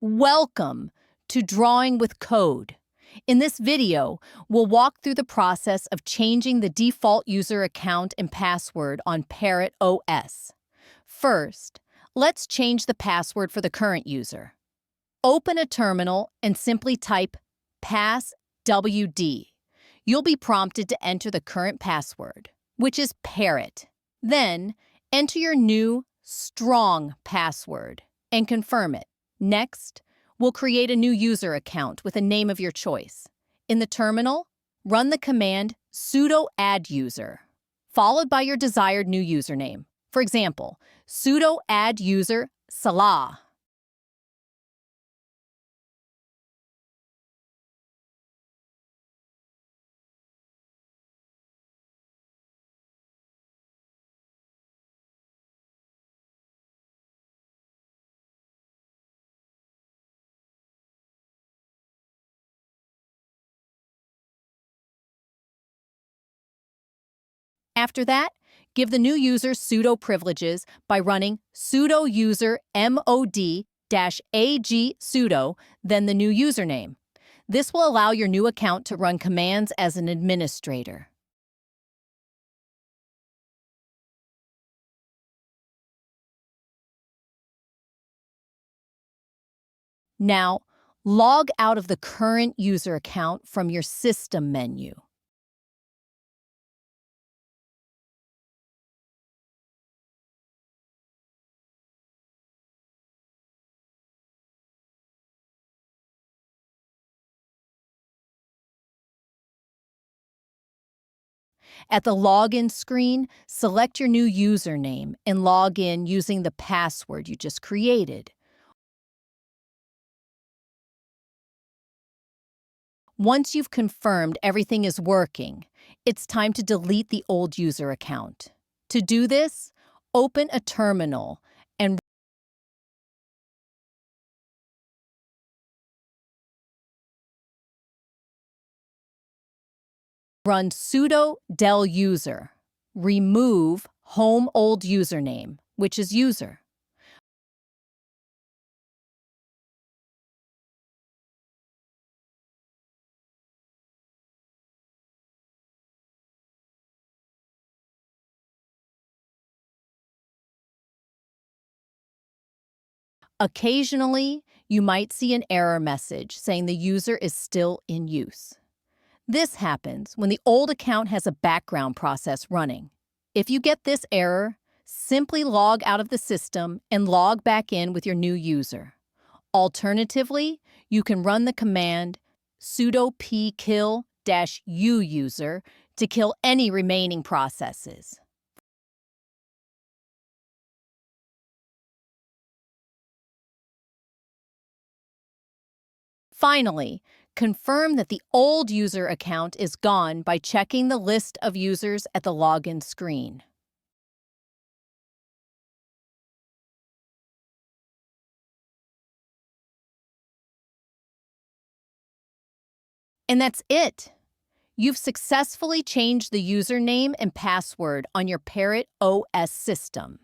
Welcome to Drawing with Code. In this video, we'll walk through the process of changing the default user account and password on Parrot OS. First, let's change the password for the current user. Open a terminal and simply type passwd. You'll be prompted to enter the current password, which is Parrot. Then, enter your new, strong password and confirm it. Next, we'll create a new user account with a name of your choice. In the terminal, run the command sudo add user, followed by your desired new username. For example, sudo add user Salah. After that, give the new user sudo privileges by running sudo user mod-ag sudo, then the new username. This will allow your new account to run commands as an administrator. Now, log out of the current user account from your System menu. At the login screen, select your new username and log in using the password you just created. Once you've confirmed everything is working, it's time to delete the old user account. To do this, open a terminal and run sudo del user. Remove home old username, which is user. Occasionally, you might see an error message saying the user is still in use. This happens when the old account has a background process running. If you get this error, simply log out of the system and log back in with your new user. Alternatively, you can run the command sudo pkill-u user to kill any remaining processes. Finally, confirm that the old user account is gone by checking the list of users at the login screen. And that's it. You've successfully changed the username and password on your Parrot OS system.